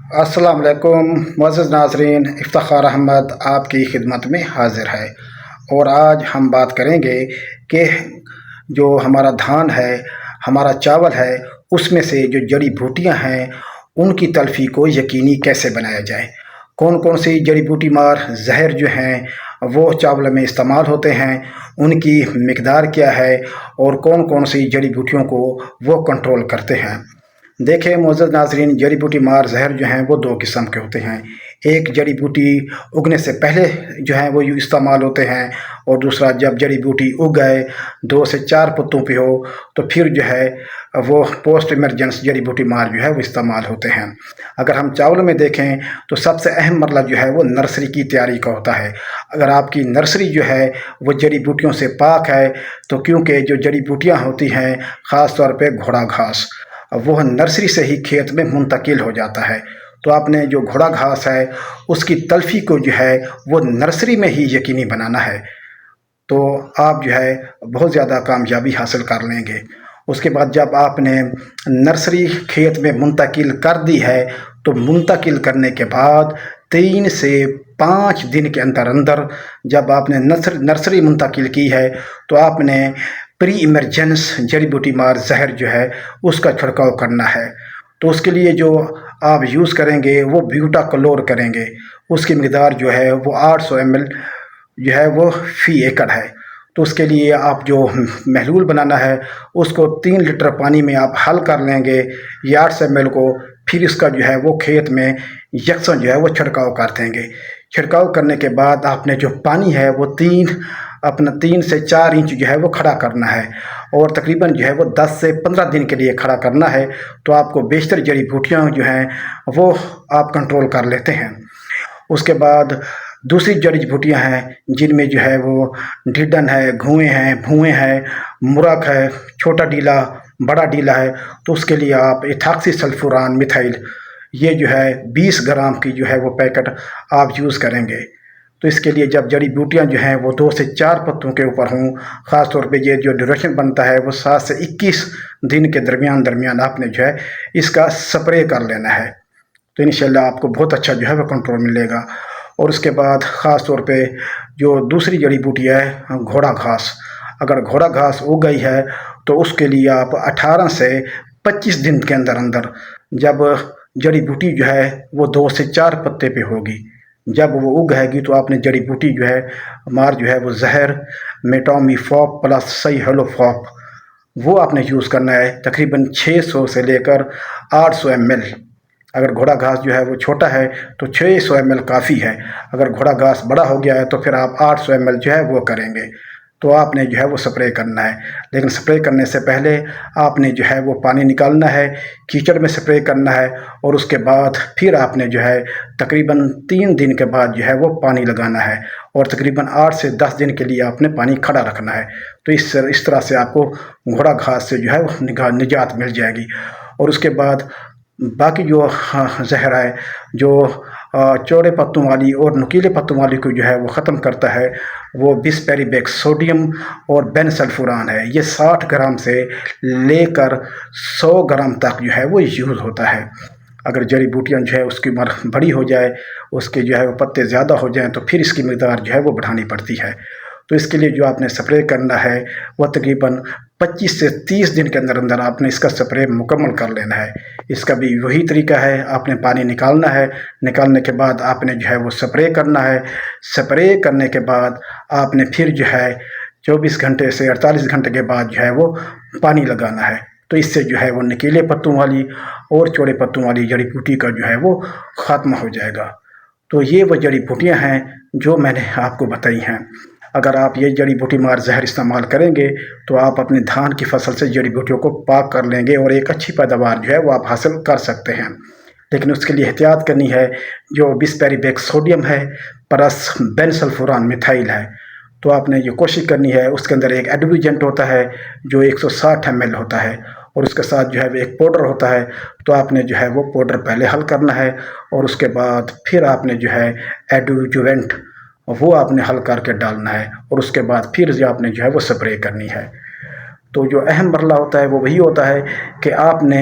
السلام علیکم معزز ناظرین، افتخار احمد آپ کی خدمت میں حاضر ہے اور آج ہم بات کریں گے کہ جو ہمارا دھان ہے، ہمارا چاول ہے، اس میں سے جو جڑی بوٹیاں ہیں ان کی تلفی کو یقینی کیسے بنایا جائے۔ کون کون سی جڑی بوٹی مار زہر جو ہیں وہ چاول میں استعمال ہوتے ہیں، ان کی مقدار کیا ہے اور کون کون سی جڑی بوٹیوں کو وہ کنٹرول کرتے ہیں۔ دیکھیں معزز ناظرین، جڑی بوٹی مار زہر جو ہیں وہ دو قسم کے ہوتے ہیں۔ ایک جڑی بوٹی اگنے سے پہلے جو ہیں وہ یوں استعمال ہوتے ہیں، اور دوسرا جب جڑی بوٹی اگ گئے 2 سے 4 پتوں پہ ہو تو پھر جو ہے وہ پوسٹ ایمرجنس جڑی بوٹی مار جو ہے وہ استعمال ہوتے ہیں۔ اگر ہم چاول میں دیکھیں تو سب سے اہم مرحلہ جو ہے وہ نرسری کی تیاری کا ہوتا ہے۔ اگر آپ کی نرسری جو ہے وہ جڑی بوٹیوں سے پاک ہے تو کیونکہ جو جڑی بوٹیاں ہوتی ہیں خاص طور پہ گھوڑا گھاس وہ نرسری سے ہی کھیت میں منتقل ہو جاتا ہے، تو آپ نے جو گھوڑا گھاس ہے اس کی تلفی کو جو ہے وہ نرسری میں ہی یقینی بنانا ہے، تو آپ جو ہے بہت زیادہ کامیابی حاصل کر لیں گے۔ اس کے بعد جب آپ نے نرسری کھیت میں منتقل کر دی ہے تو منتقل کرنے کے بعد 3 سے 5 دن کے اندر اندر جب آپ نے نرسری منتقل کی ہے تو آپ نے پری ایمرجنس جڑی بوٹی مار زہر جو ہے اس کا چھڑکاؤ کرنا ہے۔ تو اس کے لیے جو آپ یوز کریں گے وہ بیوٹا کلور کریں گے، اس کی مقدار جو ہے وہ 800 ml جو ہے وہ فی ایکڑ ہے۔ تو اس کے لیے آپ جو محلول بنانا ہے اس کو 3 لیٹر پانی میں آپ حل کر لیں گے، یہ 800 ml کو، پھر اس کا جو ہے وہ کھیت میں یکساں جو ہے وہ چھڑکاؤ کر دیں گے۔ چھڑکاؤ کرنے کے بعد آپ نے جو پانی ہے وہ 3 سے 4 انچ جو ہے وہ کھڑا کرنا ہے، اور تقریباً جو ہے وہ 10 سے 15 دن کے لیے کھڑا کرنا ہے، تو آپ کو بیشتر جڑی بوٹیاں جو ہیں وہ آپ کنٹرول کر لیتے ہیں۔ اس کے بعد دوسری جڑی بوٹیاں ہیں جن میں جو ہے وہ ڈھیڈن ہے، گھوئیں ہیں، بھوئیں ہیں، مرک ہے، چھوٹا ڈیلا، بڑا ڈیلا ہے، تو اس کے لیے آپ ایتھاکسی سلفوران میتھائل یہ جو ہے 20 گرام کی جو ہے وہ پیکٹ آپ یوز کریں گے۔ تو اس کے لیے جب جڑی بوٹیاں جو ہیں وہ 2 سے 4 پتوں کے اوپر ہوں، خاص طور پہ یہ جو ڈیوریشن بنتا ہے وہ 7 سے 21 دن کے درمیان آپ نے جو ہے اس کا سپرے کر لینا ہے، تو انشاءاللہ آپ کو بہت اچھا جو ہے وہ کنٹرول ملے گا۔ اور اس کے بعد خاص طور پہ جو دوسری جڑی بوٹی ہے گھوڑا گھاس، اگر گھوڑا گھاس اگ گئی ہے تو اس کے لیے آپ 18 سے 25 دن کے اندر اندر جب جڑی بوٹی جو ہے وہ 2 سے 4 پتے پہ ہوگی، جب وہ اگ ہے گی تو آپ نے جڑی بوٹی جو ہے مار جو ہے وہ زہر میٹامی فاپ پلس سی ہیلو فاپ وہ آپ نے یوز کرنا ہے، تقریباً 600 سے لے کر 800 ml۔ اگر گھوڑا گھاس جو ہے وہ چھوٹا ہے تو 600 ml کافی ہے، اگر گھوڑا گھاس بڑا ہو گیا ہے تو پھر آپ 800 ml جو ہے وہ کریں گے، تو آپ نے جو ہے وہ سپرے کرنا ہے۔ لیکن سپرے کرنے سے پہلے آپ نے جو ہے وہ پانی نکالنا ہے، کیچڑ میں سپرے کرنا ہے، اور اس کے بعد پھر آپ نے جو ہے تقریباً 3 دن کے بعد جو ہے وہ پانی لگانا ہے، اور تقریباً 8 سے 10 دن کے لیے آپ نے پانی کھڑا رکھنا ہے، تو اس طرح سے آپ کو گھوڑا گھاس سے جو ہے وہ نجات مل جائے گی۔ اور اس کے بعد باقی جو زہر ہے جو چوڑے پتوں والی اور نکیلے پتوں والی کو جو ہے وہ ختم کرتا ہے وہ بسپیریبیک سوڈیم اور بین سلفوران ہے، یہ 60 گرام سے لے کر 100 گرام تک جو ہے وہ یوز ہوتا ہے۔ اگر جڑی بوٹیاں جو ہے اس کی عمر بڑی ہو جائے، اس کے جو ہے وہ پتے زیادہ ہو جائیں تو پھر اس کی مقدار جو ہے وہ بڑھانی پڑتی ہے، تو اس کے لیے جو آپ نے سپرے کرنا ہے وہ تقریباً 25 سے 30 دن کے اندر اندر آپ نے اس کا سپرے مکمل کر لینا ہے۔ اس کا بھی وہی طریقہ ہے، آپ نے پانی نکالنا ہے، نکالنے کے بعد آپ نے جو ہے وہ سپرے کرنا ہے، سپرے کرنے کے بعد آپ نے پھر جو ہے 24 گھنٹے سے 48 گھنٹے کے بعد جو ہے وہ پانی لگانا ہے، تو اس سے جو ہے وہ نکیلے پتوں والی اور چوڑے پتوں والی جڑی بوٹی کا جو ہے وہ خاتمہ ہو جائے گا۔ تو یہ وہ جڑی بوٹیاں ہیں جو میں نے آپ کو بتائی ہیں۔ اگر آپ یہ جڑی بوٹی مار زہر استعمال کریں گے تو آپ اپنے دھان کی فصل سے جڑی بوٹیوں کو پاک کر لیں گے اور ایک اچھی پیداوار جو ہے وہ آپ حاصل کر سکتے ہیں، لیکن اس کے لیے احتیاط کرنی ہے۔ جو بسپیریبیک سوڈیم ہے پلس بین سلفوران میتھائل ہے، تو آپ نے یہ کوشش کرنی ہے، اس کے اندر ایک ایڈویجنٹ ہوتا ہے جو 160 ml ہوتا ہے، اور اس کے ساتھ جو ہے وہ ایک پاؤڈر ہوتا ہے، تو آپ نے جو ہے وہ پاؤڈر پہلے حل کرنا ہے، اور اس کے بعد پھر آپ نے جو ہے ایڈویجنٹ وہ آپ نے حل کر کے ڈالنا ہے، اور اس کے بعد پھر جو آپ نے جو ہے وہ سپرے کرنی ہے۔ تو جو اہم مرحلہ ہوتا ہے وہ وہی ہوتا ہے کہ آپ نے